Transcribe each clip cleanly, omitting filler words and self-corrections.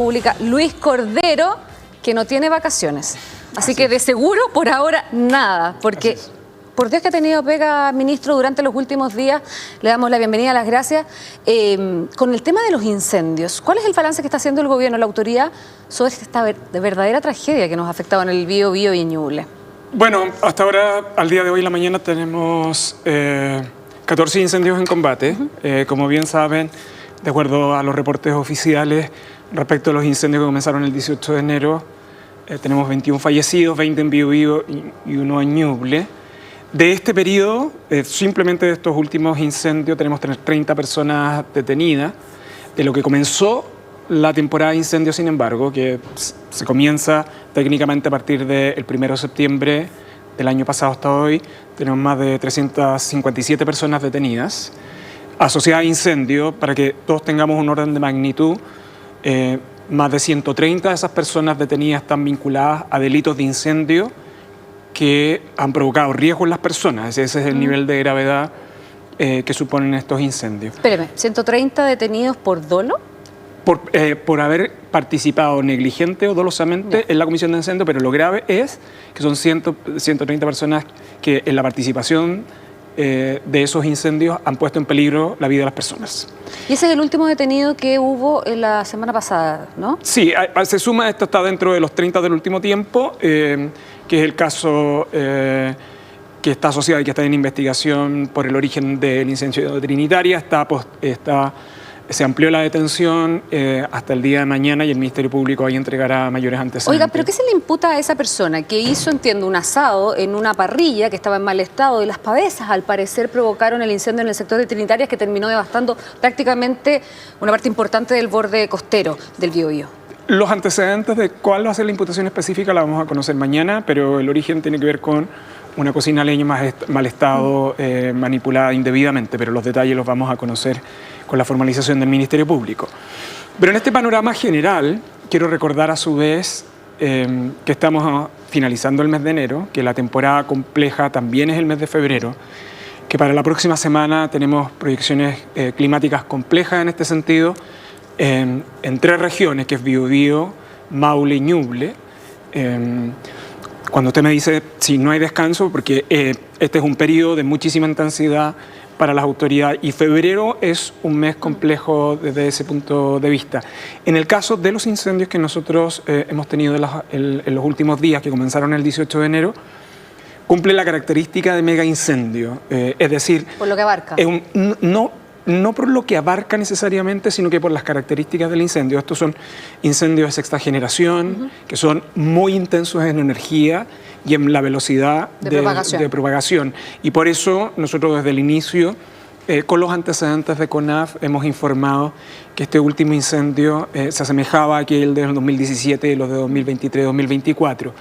Pública, Luis Cordero, que no tiene vacaciones. Así que de seguro por ahora nada, porque por Dios que ha tenido pega, ministro, durante los últimos días. Le damos la bienvenida, las gracias. Con el tema de los incendios, ¿cuál es el balance que está haciendo el gobierno, la autoridad, sobre esta verdadera tragedia que nos ha afectado en el Biobío y en Ñuble? Bueno, hasta ahora, al día de hoy, en la mañana, tenemos 14 incendios en combate. Como bien saben, de acuerdo a los reportes oficiales, respecto a los incendios que comenzaron el 18 de enero, tenemos 21 fallecidos, 20 en Biobío y 1 en Ñuble. De este periodo, simplemente de estos últimos incendios, tenemos 30 personas detenidas. De lo que comenzó la temporada de incendios, sin embargo, que se comienza técnicamente a partir del 1 de septiembre del año pasado hasta hoy, tenemos más de 357 personas detenidas. Asociadas a incendios, para que todos tengamos un orden de magnitud, más de 130 de esas personas detenidas están vinculadas a delitos de incendio que han provocado riesgo en las personas. Ese es el nivel de gravedad que suponen estos incendios. Espéreme, ¿130 detenidos por dolo? Por haber participado negligente o dolosamente en la comisión de incendio, pero lo grave es que son 130 personas que en la participación de esos incendios han puesto en peligro la vida de las personas. Y ese es el último detenido que hubo en la semana pasada, ¿no? Sí, se suma, esto está dentro de los 30 del último tiempo, que es el caso que está asociado y que está en investigación por el origen del incendio de Trinitaria. Se amplió la detención hasta el día de mañana y el Ministerio Público ahí entregará mayores antecedentes. Oiga, ¿pero qué se le imputa a esa persona que hizo, entiendo, un asado en una parrilla que estaba en mal estado y las pavesas, al parecer, provocaron el incendio en el sector de Trinitarias que terminó devastando prácticamente una parte importante del borde costero del Biobío? Los antecedentes de cuál va a ser la imputación específica la vamos a conocer mañana, pero el origen tiene que ver con una cocina leña mal estado, manipulada indebidamente, pero los detalles los vamos a conocer con la formalización del Ministerio Público. Pero en este panorama general, quiero recordar a su vez que estamos finalizando el mes de enero, que la temporada compleja también es el mes de febrero, que para la próxima semana tenemos proyecciones climáticas complejas en este sentido, en 3 regiones, que es Biobío, Maule y Ñuble. Cuando usted me dice si no hay descanso, porque este es un periodo de muchísima intensidad para las autoridades y febrero es un mes complejo desde ese punto de vista. En el caso de los incendios que nosotros hemos tenido en los últimos días, que comenzaron el 18 de enero, cumple la característica de mega incendio, es decir... Por lo que abarca. No por lo que abarca necesariamente, sino que por las características del incendio. Estos son incendios de sexta generación, que son muy intensos en energía y en la velocidad de propagación. Y por eso nosotros desde el inicio, con los antecedentes de CONAF, hemos informado que este último incendio se asemejaba a aquel del 2017 y los de 2023-2024.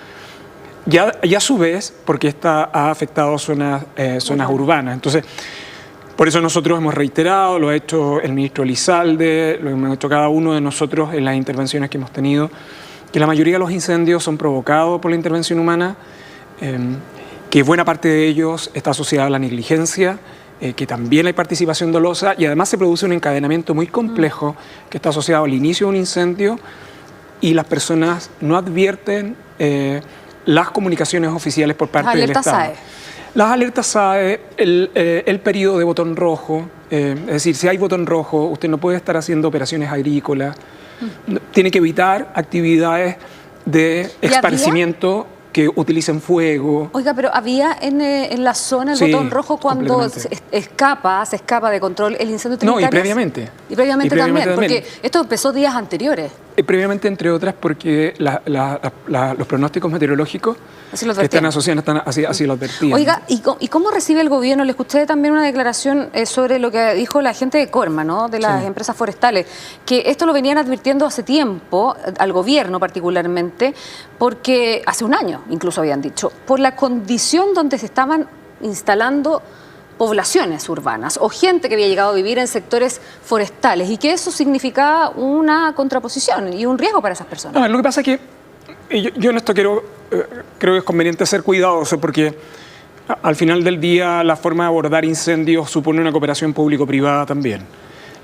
Y a su vez, porque esta ha afectado zonas urbanas. Entonces, por eso nosotros hemos reiterado, lo ha hecho el ministro Elizalde, lo hemos hecho cada uno de nosotros en las intervenciones que hemos tenido, que la mayoría de los incendios son provocados por la intervención humana, que buena parte de ellos está asociada a la negligencia, que también hay participación dolosa y además se produce un encadenamiento muy complejo que está asociado al inicio de un incendio y las personas no advierten las comunicaciones oficiales por parte del Estado. SAE. Las alertas SAE, el periodo de botón rojo, es decir, si hay botón rojo, usted no puede estar haciendo operaciones agrícolas, tiene que evitar actividades de esparcimiento que utilicen fuego. Oiga, pero había en la zona el botón rojo cuando se escapa de control el incendio Trinitarias. No, y previamente. Y previamente también, porque esto empezó días anteriores. Previamente, entre otras, porque los pronósticos meteorológicos que están asociados así lo advertían. Oiga, ¿y cómo recibe el gobierno? Le escuché también una declaración sobre lo que dijo la gente de Corma, ¿no? De las empresas forestales, que esto lo venían advirtiendo hace tiempo, al gobierno particularmente, porque hace un año incluso habían dicho, por la condición donde se estaban instalando poblaciones urbanas o gente que había llegado a vivir en sectores forestales y que eso significaba una contraposición y un riesgo para esas personas. No, lo que pasa es que yo en esto creo que es conveniente ser cuidadoso porque al final del día la forma de abordar incendios supone una cooperación público-privada también.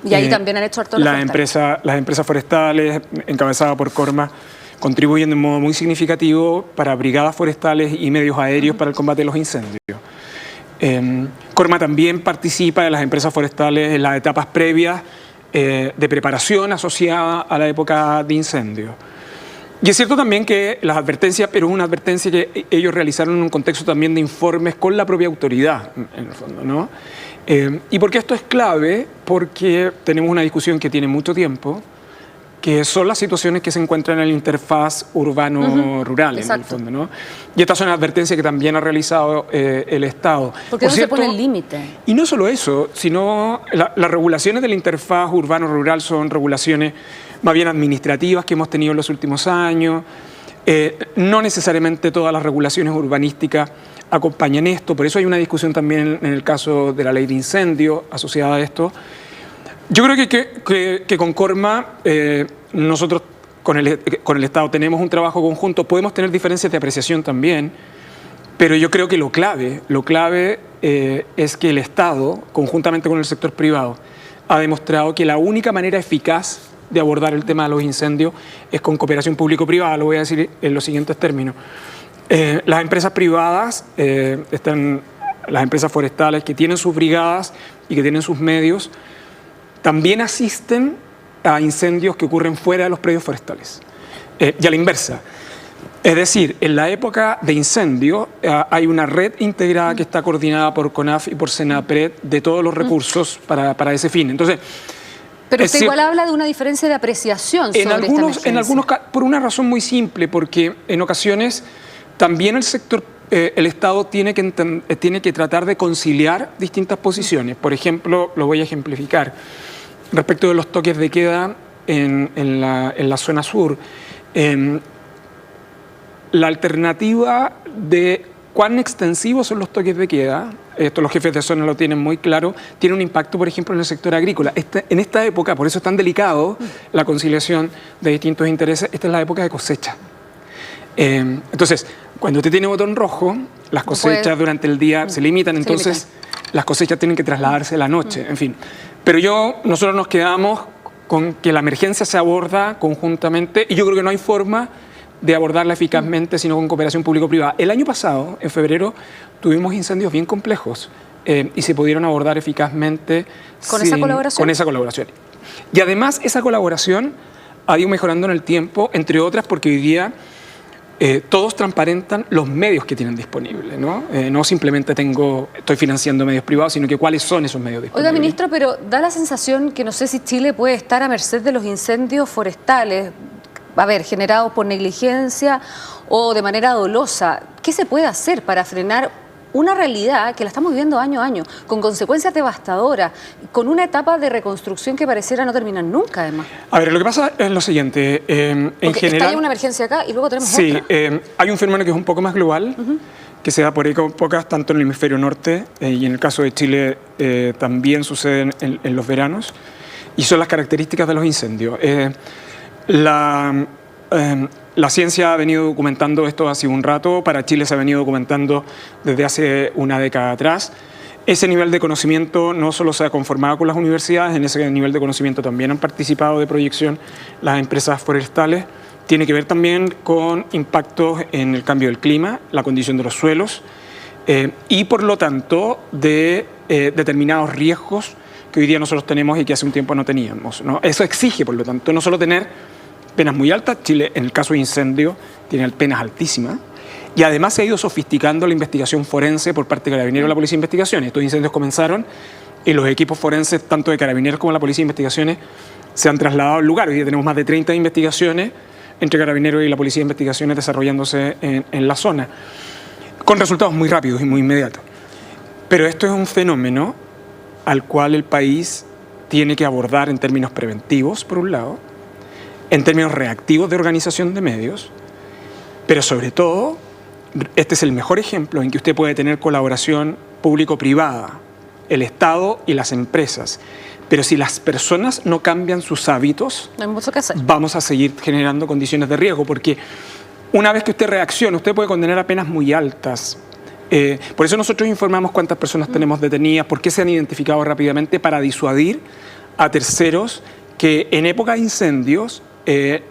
Y ahí también han hecho harto las empresas forestales, encabezadas por Corma, contribuyen de un modo muy significativo para brigadas forestales y medios aéreos para el combate de los incendios. Corma también participa de las empresas forestales en las etapas previas de preparación asociada a la época de incendio. Y es cierto también que las advertencias, pero es una advertencia que ellos realizaron en un contexto también de informes con la propia autoridad, en el fondo, ¿no? ¿Y por qué esto es clave? Porque tenemos una discusión que tiene mucho tiempo, que son las situaciones que se encuentran en la interfaz urbano-rural, en el fondo, ¿no? Y estas son advertencias que también ha realizado el Estado. Porque no se pone el límite. Y no solo eso, sino las regulaciones de la interfaz urbano-rural son regulaciones más bien administrativas que hemos tenido en los últimos años. No necesariamente todas las regulaciones urbanísticas acompañan esto, por eso hay una discusión también en el caso de la ley de incendio asociada a esto. Yo creo que con Corma nosotros con el Estado tenemos un trabajo conjunto, podemos tener diferencias de apreciación también, pero yo creo que lo clave es que el Estado, conjuntamente con el sector privado, ha demostrado que la única manera eficaz de abordar el tema de los incendios es con cooperación público-privada. Lo voy a decir en los siguientes términos. Las empresas privadas, las empresas forestales que tienen sus brigadas y que tienen sus medios, también asisten a incendios que ocurren fuera de los predios forestales. Y a la inversa. Es decir, en la época de incendio hay una red integrada que está coordinada por CONAF y por SENAPRED de todos los recursos para ese fin. Entonces, pero usted igual habla de una diferencia de apreciación sobre esta emergencia. En algunos casos, por una razón muy simple, porque en ocasiones también el Estado tiene que tratar de conciliar distintas posiciones. Por ejemplo, lo voy a ejemplificar. Respecto de los toques de queda en la zona sur, la alternativa de cuán extensivos son los toques de queda, esto los jefes de zona lo tienen muy claro, tiene un impacto, por ejemplo, en el sector agrícola. En esta época, por eso es tan delicado la conciliación de distintos intereses, esta es la época de cosecha. Entonces, cuando usted tiene botón rojo, las cosechas durante el día se limitan, entonces las cosechas tienen que trasladarse a la noche, en fin. Pero nosotros nos quedamos con que la emergencia se aborda conjuntamente y yo creo que no hay forma de abordarla eficazmente sino con cooperación público-privada. El año pasado, en febrero, tuvimos incendios bien complejos y se pudieron abordar eficazmente ¿Con esa colaboración? Con esa colaboración. Y además esa colaboración ha ido mejorando en el tiempo, entre otras porque hoy día todos transparentan los medios que tienen disponibles, ¿no? No simplemente estoy financiando medios privados, sino que cuáles son esos medios disponibles. Oiga, ministro, pero da la sensación que no sé si Chile puede estar a merced de los incendios forestales, generados por negligencia o de manera dolosa. ¿Qué se puede hacer para frenar una realidad que la estamos viviendo año a año, con consecuencias devastadoras, con una etapa de reconstrucción que pareciera no terminar nunca, además? A ver, lo que pasa es lo siguiente. En general, está una emergencia acá y luego tenemos otra. Sí, hay un fenómeno que es un poco más global, que se da por épocas tanto en el hemisferio norte y en el caso de Chile también sucede en los veranos, y son las características de los incendios. La ciencia ha venido documentando esto hace un rato, para Chile se ha venido documentando desde hace una década atrás. Ese nivel de conocimiento no solo se ha conformado con las universidades, en ese nivel de conocimiento también han participado de proyección las empresas forestales. Tiene que ver también con impactos en el cambio del clima, la condición de los suelos y por lo tanto de determinados riesgos que hoy día nosotros tenemos y que hace un tiempo no teníamos, ¿no? Eso exige, por lo tanto, no solo tener penas muy altas. Chile, en el caso de incendio, tiene penas altísimas. Y además se ha ido sofisticando la investigación forense por parte de Carabineros y la Policía de Investigaciones. Estos incendios comenzaron y los equipos forenses, tanto de Carabineros como de la Policía de Investigaciones, se han trasladado al lugar. Hoy día tenemos más de 30 investigaciones entre Carabineros y la Policía de Investigaciones desarrollándose en la zona, con resultados muy rápidos y muy inmediatos. Pero esto es un fenómeno al cual el país tiene que abordar en términos preventivos, por un lado, en términos reactivos de organización de medios, pero sobre todo, este es el mejor ejemplo en que usted puede tener colaboración público-privada, el Estado y las empresas. Pero si las personas no cambian sus hábitos, no hay mucho que hacer. Vamos a seguir generando condiciones de riesgo, porque una vez que usted reacciona, usted puede condenar a penas muy altas. Por eso nosotros informamos cuántas personas tenemos detenidas, por qué se han identificado rápidamente para disuadir a terceros que en época de incendios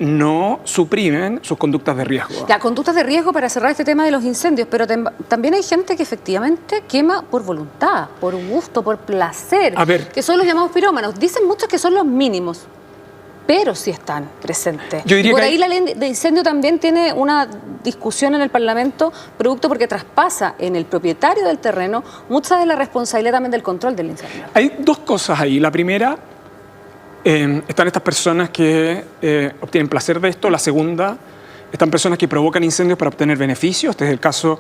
no suprimen sus conductas de riesgo. Las conductas de riesgo para cerrar este tema de los incendios, pero también hay gente que efectivamente quema por voluntad, por gusto, por placer, que son los llamados pirómanos. Dicen muchos que son los mínimos, pero sí están presentes. Yo diría por que ahí la ley de incendio también tiene una discusión en el Parlamento, producto porque traspasa en el propietario del terreno mucha de la responsabilidad también del control del incendio. Hay dos cosas ahí. La primera, están estas personas que obtienen placer de esto. La segunda, están personas que provocan incendios para obtener beneficios. Este es el caso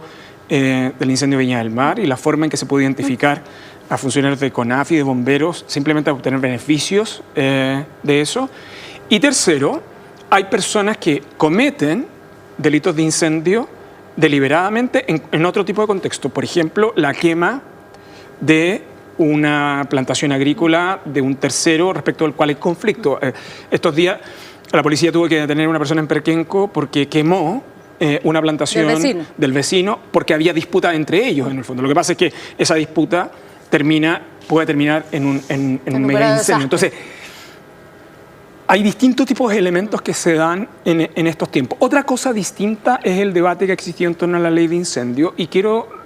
del incendio de Viña del Mar y la forma en que se puede identificar a funcionarios de CONAF y de bomberos simplemente a obtener beneficios de eso. Y tercero, hay personas que cometen delitos de incendio deliberadamente en otro tipo de contexto. Por ejemplo, la quema de una plantación agrícola de un tercero respecto al cual hay conflicto. Estos días la policía tuvo que detener a una persona en Perquenco porque quemó una plantación del vecino porque había disputa entre ellos, en el fondo. Lo que pasa es que esa disputa puede terminar en un mega incendio. Entonces, hay distintos tipos de elementos que se dan en estos tiempos. Otra cosa distinta es el debate que ha existido en torno a la ley de incendio, y quiero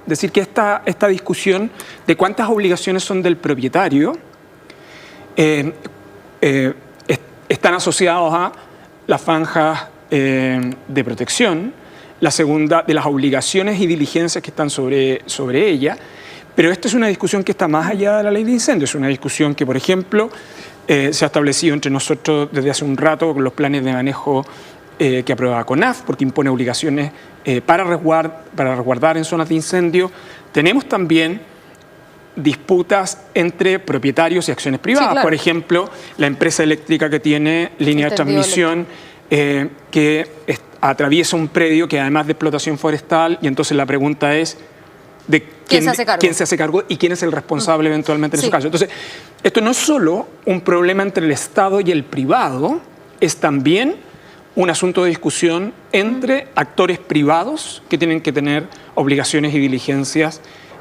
decir que esta discusión de cuántas obligaciones son del propietario están asociados a las franjas de protección, la segunda de las obligaciones y diligencias que están sobre ella, pero esta es una discusión que está más allá de la ley de incendio. Es una discusión que, por ejemplo, se ha establecido entre nosotros desde hace un rato con los planes de manejo que aprueba CONAF, porque impone obligaciones para resguardar en zonas de incendio. Tenemos también disputas entre propietarios y acciones privadas. Sí, claro. Por ejemplo, la empresa eléctrica que tiene línea de transmisión que atraviesa un predio que además de explotación forestal, y entonces la pregunta es de quién se hace cargo y quién es el responsable eventualmente en ese caso. Entonces, esto no es solo un problema entre el Estado y el privado, es también un asunto de discusión entre actores privados que tienen que tener obligaciones y diligencias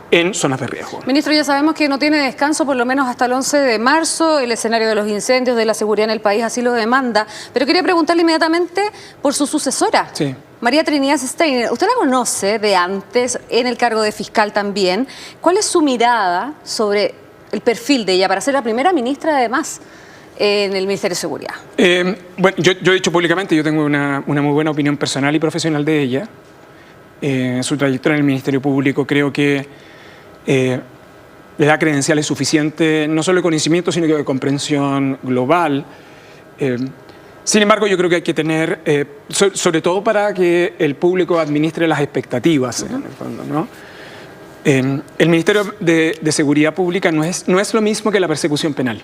en zonas de riesgo. Ministro, ya sabemos que no tiene descanso por lo menos hasta el 11 de marzo, el escenario de los incendios, de la seguridad en el país así lo demanda, pero quería preguntarle inmediatamente por su sucesora. Sí. María Trinidad Steiner, usted la conoce de antes, en el cargo de fiscal también. ¿Cuál es su mirada sobre el perfil de ella para ser la primera ministra, además, en el Ministerio de Seguridad? Bueno, yo he dicho públicamente, yo tengo una muy buena opinión personal y profesional de ella. Su trayectoria en el Ministerio Público creo que le da credenciales suficientes, no solo de conocimiento, sino que de comprensión global. Sin embargo, yo creo que hay que tener, sobre todo para que el público administre las expectativas, en el fondo, ¿no? El Ministerio de Seguridad Pública no es lo mismo que la persecución penal.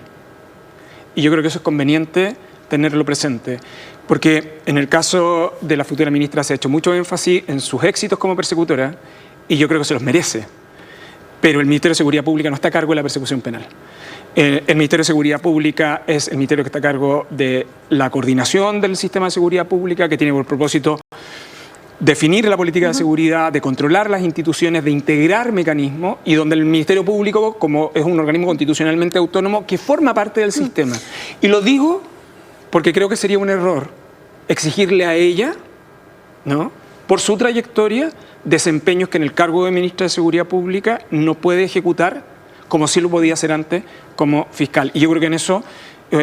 Y yo creo que eso es conveniente tenerlo presente, porque en el caso de la futura ministra se ha hecho mucho énfasis en sus éxitos como persecutora, y yo creo que se los merece. Pero el Ministerio de Seguridad Pública no está a cargo de la persecución penal. El Ministerio de Seguridad Pública es el ministerio que está a cargo de la coordinación del sistema de seguridad pública, que tiene por propósito definir la política de seguridad, de controlar las instituciones, de integrar mecanismos, y donde el Ministerio Público, como es un organismo constitucionalmente autónomo, que forma parte del sistema. Y lo digo porque creo que sería un error exigirle a ella, ¿no?, por su trayectoria, desempeños que en el cargo de ministra de Seguridad Pública no puede ejecutar como sí lo podía hacer antes como fiscal. Y yo creo que en eso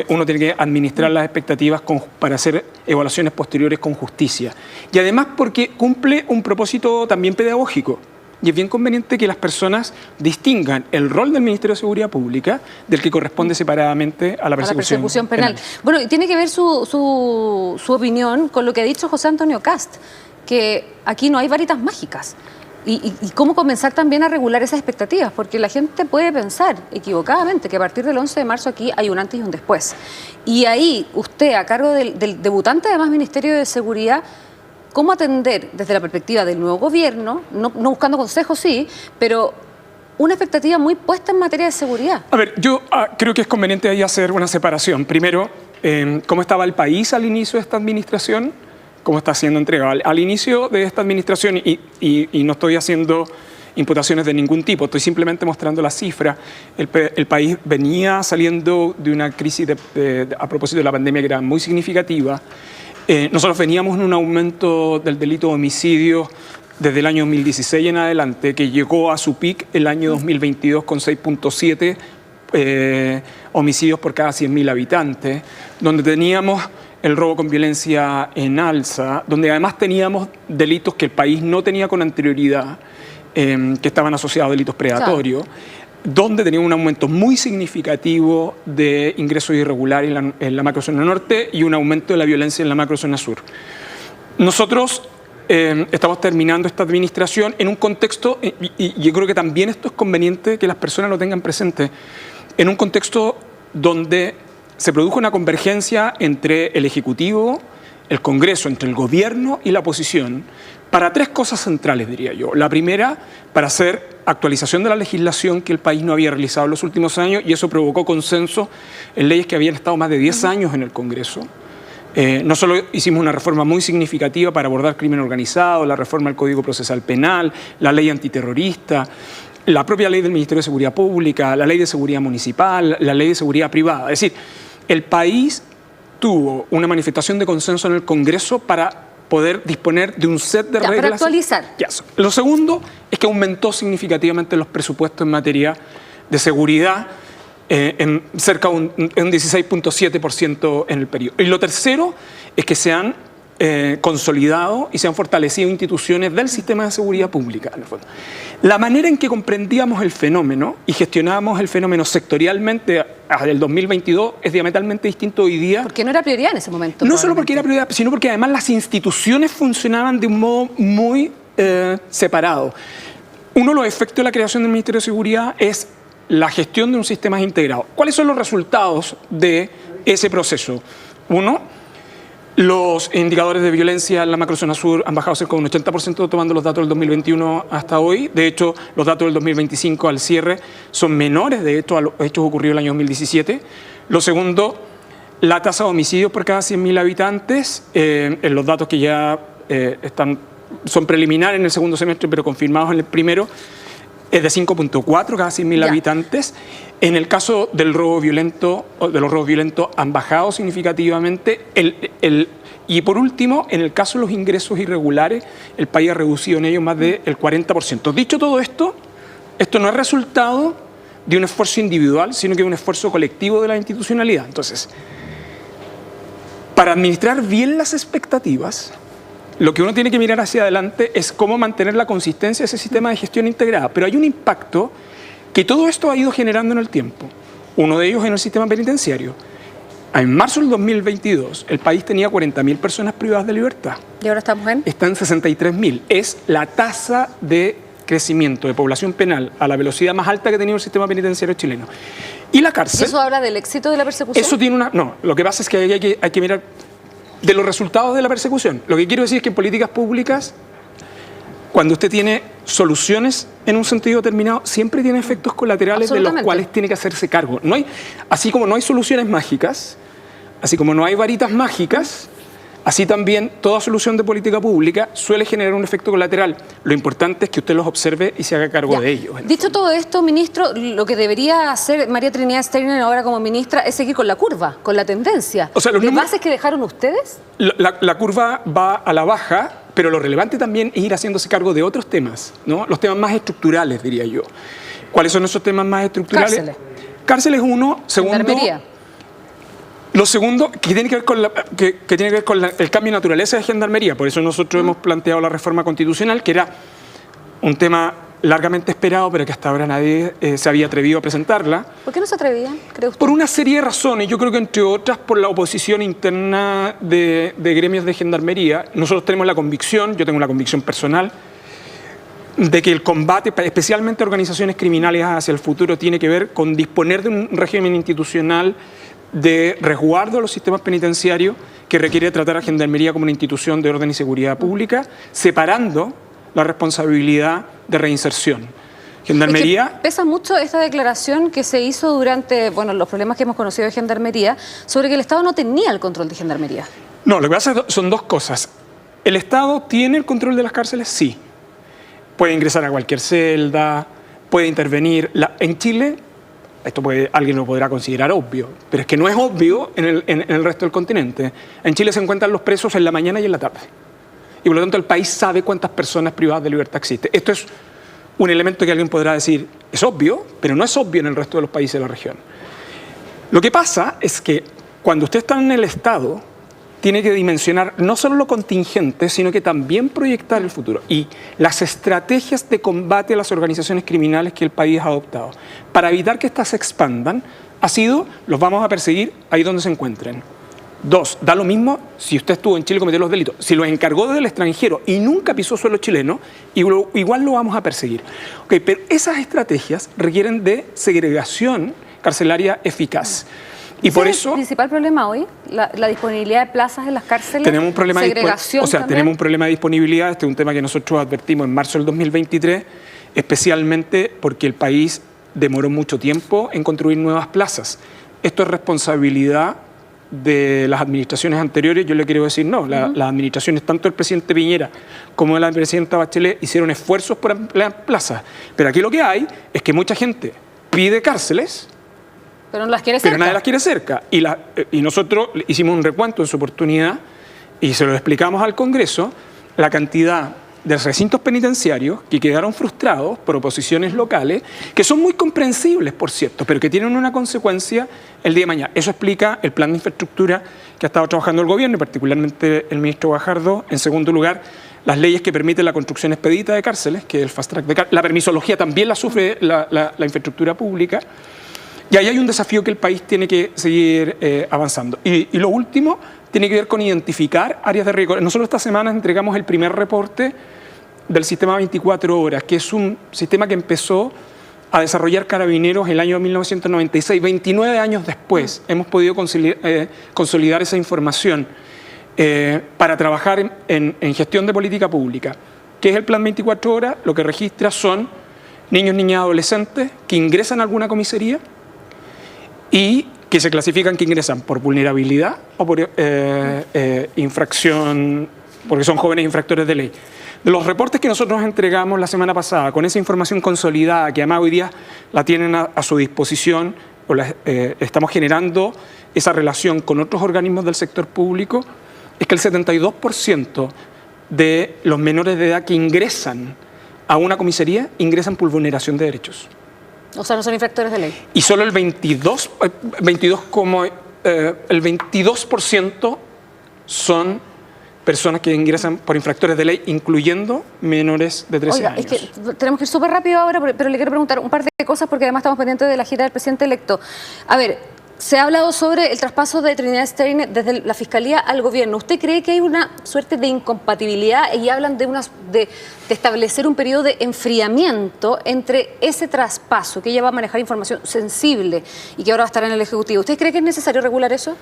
uno tiene que administrar las expectativas para hacer evaluaciones posteriores con justicia. Y además porque cumple un propósito también pedagógico. Y es bien conveniente que las personas distingan el rol del Ministerio de Seguridad Pública del que corresponde separadamente a la persecución penal. Bueno, y tiene que ver su opinión con lo que ha dicho José Antonio Kast, que aquí no hay varitas mágicas. Y cómo comenzar también a regular esas expectativas, porque la gente puede pensar equivocadamente que a partir del 11 de marzo aquí hay un antes y un después. Y ahí usted, a cargo del debutante además Ministerio de Seguridad, ¿cómo atender desde la perspectiva del nuevo gobierno, no buscando consejos, sí, pero una expectativa muy puesta en materia de seguridad? A ver, yo creo que es conveniente ahí hacer una separación. Primero, cómo estaba el país al inicio de esta administración, cómo está siendo entregado. Al inicio de esta administración, y no estoy haciendo imputaciones de ningún tipo. Estoy simplemente mostrando la cifra. El país venía saliendo de una crisis a propósito de la pandemia que era muy significativa. Nosotros veníamos en un aumento del delito de homicidio desde el año 2016 en adelante, que llegó a su pic el año 2022 con 6.7 homicidios por cada 100.000 habitantes, donde teníamos el robo con violencia en alza, donde además teníamos delitos que el país no tenía con anterioridad, que estaban asociados a delitos predatorios, claro, donde teníamos un aumento muy significativo de ingresos irregulares en la macrozona norte y un aumento de la violencia en la macrozona sur. Nosotros estamos terminando esta administración en un contexto, y yo creo que también esto es conveniente que las personas lo tengan presente, en un contexto donde se produjo una convergencia entre el Ejecutivo, el Congreso, entre el Gobierno y la oposición, para tres cosas centrales, diría yo. La primera, para hacer actualización de la legislación que el país no había realizado en los últimos años, y eso provocó consenso en leyes que habían estado más de 10 años en el Congreso. No solo hicimos una reforma muy significativa para abordar crimen organizado, la reforma del Código Procesal Penal, la ley antiterrorista, la propia ley del Ministerio de Seguridad Pública, la ley de seguridad municipal, la ley de seguridad privada. Es decir, el país tuvo una manifestación de consenso en el Congreso para poder disponer de un set de reglas. Para actualizar. Lo segundo es que aumentó significativamente los presupuestos en materia de seguridad, en cerca de un 16.7% en el periodo. Y lo tercero es que se han consolidado y se han fortalecido instituciones del sistema de seguridad pública, en el fondo. La manera en que comprendíamos el fenómeno y gestionábamos el fenómeno sectorialmente desde el 2022 es diametralmente distinto hoy día. Porque no era prioridad en ese momento. No solo porque era prioridad, sino porque además las instituciones funcionaban de un modo muy separado. Uno de los efectos de la creación del Ministerio de Seguridad es la gestión de un sistema integrado. ¿Cuáles son los resultados de ese proceso? Uno, los indicadores de violencia en la macrozona sur han bajado cerca de un 80% tomando los datos del 2021 hasta hoy. De hecho, los datos del 2025 al cierre son menores, de hecho, a los hechos ocurridos el año 2017. Lo segundo, la tasa de homicidios por cada 100.000 habitantes, en los datos que ya son preliminares en el segundo semestre, pero confirmados en el primero, es de 5.4 cada 100.000 habitantes. En el caso del robo violento, de los robos violentos han bajado significativamente. Y por último, en el caso de los ingresos irregulares, el país ha reducido en ellos más del 40%. Dicho todo esto, esto no es resultado de un esfuerzo individual, sino que es un esfuerzo colectivo de la institucionalidad. Entonces, para administrar bien las expectativas, lo que uno tiene que mirar hacia adelante es cómo mantener la consistencia de ese sistema de gestión integrada. Pero hay un impacto que todo esto ha ido generando en el tiempo. Uno de ellos en el sistema penitenciario. En marzo del 2022, el país tenía 40.000 personas privadas de libertad. ¿Y ahora estamos en? Están en 63.000. Es la tasa de crecimiento de población penal a la velocidad más alta que ha tenido el sistema penitenciario chileno. Y la cárcel... ¿Y eso habla del éxito de la persecución? Eso tiene una... No, lo que pasa es que hay que mirar de los resultados de la persecución. Lo que quiero decir es que en políticas públicas, cuando usted tiene soluciones en un sentido determinado, siempre tiene efectos colaterales de los cuales tiene que hacerse cargo. No hay, así como no hay soluciones mágicas, así como no hay varitas mágicas, así también toda solución de política pública suele generar un efecto colateral. Lo importante es que usted los observe y se haga cargo de ellos. Dicho todo esto, ministro, lo que debería hacer María Trinidad Steiner ahora como ministra es seguir con la curva, con la tendencia. O sea, ¿las bases que dejaron ustedes? La curva va a la baja, pero lo relevante también es ir haciéndose cargo de otros temas, ¿no? Los temas más estructurales, diría yo. ¿Cuáles son esos temas más estructurales? Cárceles. Cárceles uno, segundo... Gendarmería. Lo segundo, que tiene que ver con, el cambio de naturaleza de Gendarmería. Por eso nosotros hemos planteado la reforma constitucional, que era un tema largamente esperado, pero que hasta ahora nadie se había atrevido a presentarla. ¿Por qué no se atrevían, cree usted? Por una serie de razones. Yo creo que, entre otras, por la oposición interna de gremios de Gendarmería. Nosotros tenemos la convicción, yo tengo la convicción personal, de que el combate, especialmente a organizaciones criminales hacia el futuro, tiene que ver con disponer de un régimen institucional de resguardo a los sistemas penitenciarios que requiere tratar a Gendarmería como una institución de orden y seguridad pública, separando la responsabilidad de reinserción. Gendarmería... Es que pesa mucho esta declaración que se hizo durante los problemas que hemos conocido de Gendarmería, sobre que el Estado no tenía el control de Gendarmería. No, lo que pasa son dos cosas. ¿El Estado tiene el control de las cárceles? Sí. puede ingresar a cualquier celda, puede intervenir. En Chile, alguien lo podrá considerar obvio, pero es que no es obvio en el resto del continente. En Chile se encuentran los presos en la mañana y en la tarde. Y por lo tanto el país sabe cuántas personas privadas de libertad existen. Esto es un elemento que alguien podrá decir, es obvio, pero no es obvio en el resto de los países de la región. Lo que pasa es que cuando usted está en el Estado, tiene que dimensionar no solo lo contingente, sino que también proyectar el futuro. Y las estrategias de combate a las organizaciones criminales que el país ha adoptado para evitar que éstas se expandan ha sido, los vamos a perseguir ahí donde se encuentren. 2, da lo mismo si usted estuvo en Chile y cometió los delitos. Si los encargó del extranjero y nunca pisó suelo chileno, igual lo vamos a perseguir. Okay, pero esas estrategias requieren de segregación carcelaria eficaz. Y por eso, ¿es el principal problema hoy? ¿La disponibilidad de plazas en las cárceles? Tenemos un problema segregación tenemos un problema de disponibilidad. Este es un tema que nosotros advertimos en marzo del 2023, especialmente porque el país demoró mucho tiempo en construir nuevas plazas. Esto es responsabilidad de las administraciones anteriores. Yo le quiero decir, no, las administraciones, tanto el presidente Piñera como la presidenta Bachelet, hicieron esfuerzos por ampliar plazas. Pero aquí lo que hay es que mucha gente pide cárceles, pero no las quiere cerca. Pero nadie las quiere cerca. Y nosotros hicimos un recuento en su oportunidad y se lo explicamos al Congreso, la cantidad de recintos penitenciarios que quedaron frustrados por oposiciones locales, que son muy comprensibles, por cierto, pero que tienen una consecuencia el día de mañana. Eso explica el plan de infraestructura que ha estado trabajando el gobierno, y particularmente el ministro Guajardo. En segundo lugar, las leyes que permiten la construcción expedita de cárceles, que es el fast track de cárceles. La permisología también la sufre la infraestructura pública. Y ahí hay un desafío que el país tiene que seguir avanzando. Y lo último tiene que ver con identificar áreas de riesgo. Nosotros esta semana entregamos el primer reporte del sistema 24 horas, que es un sistema que empezó a desarrollar Carabineros el año 1996. 29 años después hemos podido consolidar esa información para trabajar en gestión de política pública. ¿Qué es el plan 24 horas? Lo que registra son niños, niñas, adolescentes que ingresan a alguna comisaría y que se clasifican que ingresan por vulnerabilidad o por infracción, porque son jóvenes infractores de ley. De los reportes que nosotros entregamos la semana pasada, con esa información consolidada, que además hoy día la tienen a su disposición, estamos generando esa relación con otros organismos del sector público, es que el 72% de los menores de edad que ingresan a una comisaría ingresan por vulneración de derechos. O sea, no son infractores de ley. Y solo el 22% son personas que ingresan por infractores de ley, incluyendo menores de 13 años. Es que tenemos que ir súper rápido ahora, pero le quiero preguntar un par de cosas porque además estamos pendientes de la gira del presidente electo. A ver, se ha hablado sobre el traspaso de Trinidad Stein desde la Fiscalía al Gobierno. ¿Usted cree que hay una suerte de incompatibilidad y hablan de establecer un periodo de enfriamiento entre ese traspaso, que ella va a manejar información sensible y que ahora va a estar en el Ejecutivo? ¿Usted cree que es necesario regular eso?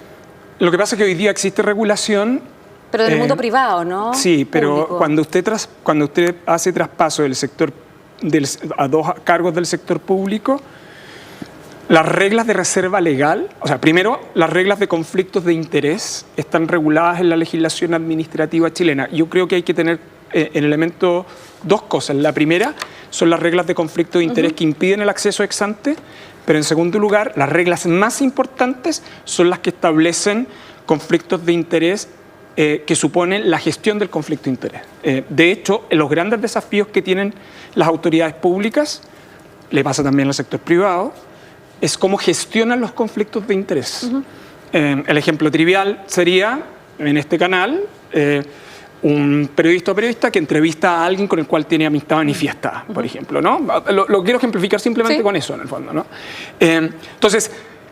Lo que pasa es que hoy día existe regulación. Pero del mundo privado, ¿no? Sí, pero cuando usted hace traspaso del sector a dos cargos del sector público, las reglas de reserva legal, o sea, primero, las reglas de conflictos de interés están reguladas en la legislación administrativa chilena. Yo creo que hay que tener en elemento dos cosas. La primera son las reglas de conflicto de interés que impiden el acceso ex ante, pero en segundo lugar, las reglas más importantes son las que establecen conflictos de interés que suponen la gestión del conflicto de interés. De hecho, los grandes desafíos que tienen las autoridades públicas, le pasa también al sector privado, es cómo gestionan los conflictos de interés. El ejemplo trivial sería, en este canal, un periodista o periodista que entrevista a alguien con el cual tiene amistad manifiesta, por ejemplo, ¿no? Lo quiero ejemplificar simplemente con eso, en el fondo, ¿no? Entonces,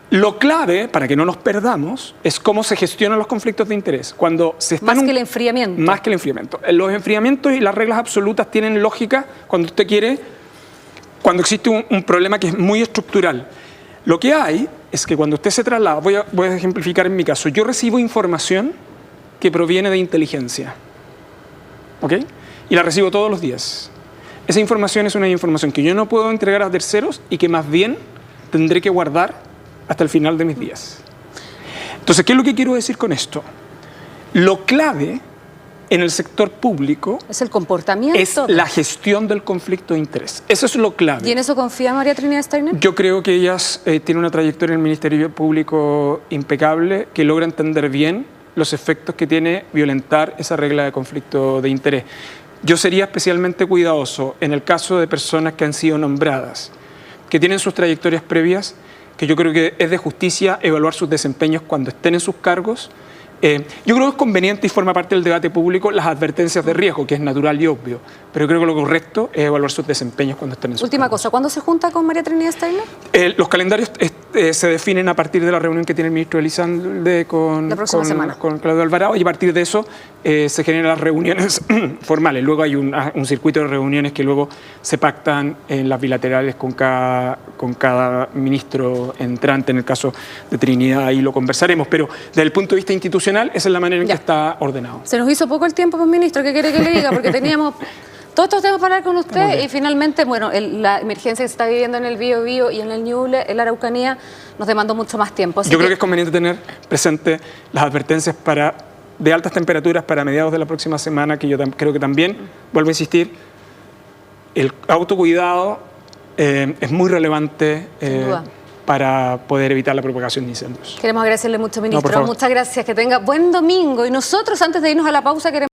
lo clave, para que no nos perdamos, es cómo se gestionan los conflictos de interés. Cuando se están más que el enfriamiento. Más que el enfriamiento. Los enfriamientos y las reglas absolutas tienen lógica cuando usted quiere, cuando existe un problema que es muy estructural. Lo que hay es que cuando usted se traslada, voy a ejemplificar en mi caso, yo recibo información que proviene de inteligencia, ¿ok? Y la recibo todos los días. Esa información es una información que yo no puedo entregar a terceros y que más bien tendré que guardar hasta el final de mis días. Entonces, ¿qué es lo que quiero decir con esto? Lo clave en el sector público es el comportamiento. es la gestión del conflicto de interés. Eso es lo clave. ¿Y en eso confía María Trinidad Steiner? Yo creo que ellas tienen una trayectoria en el Ministerio Público impecable, que logra entender bien los efectos que tiene violentar esa regla de conflicto de interés. Yo sería especialmente cuidadoso en el caso de personas que han sido nombradas, que tienen sus trayectorias previas, que yo creo que es de justicia evaluar sus desempeños cuando estén en sus cargos. Yo creo que es conveniente y forma parte del debate público las advertencias de riesgo, que es natural y obvio, pero creo que lo correcto es evaluar sus desempeños cuando estén en sus Última cargos. cosa, ¿cuándo se junta con María Trinidad Steiner? Los calendarios se definen a partir de la reunión que tiene el ministro Elizalde con Claudio Alvarado, y a partir de eso se generan las reuniones formales. Luego hay un circuito de reuniones que luego se pactan en las bilaterales con cada ministro entrante. En el caso de Trinidad ahí lo conversaremos, pero desde el punto de vista institucional esa es la manera en que está ordenado. Se nos hizo poco el tiempo, pues, ministro, ¿qué quiere que le diga? Porque teníamos todos estos temas para hablar con usted y finalmente, bueno, la emergencia que se está viviendo en el Biobío y en el Ñuble, en la Araucanía, nos demandó mucho más tiempo. Yo creo que es conveniente tener presente las advertencias de altas temperaturas para mediados de la próxima semana, que yo creo que también, vuelvo a insistir, el autocuidado es muy relevante para poder evitar la propagación de incendios. Queremos agradecerle mucho, ministro. No, muchas gracias, que tenga buen domingo. Y nosotros, antes de irnos a la pausa, queremos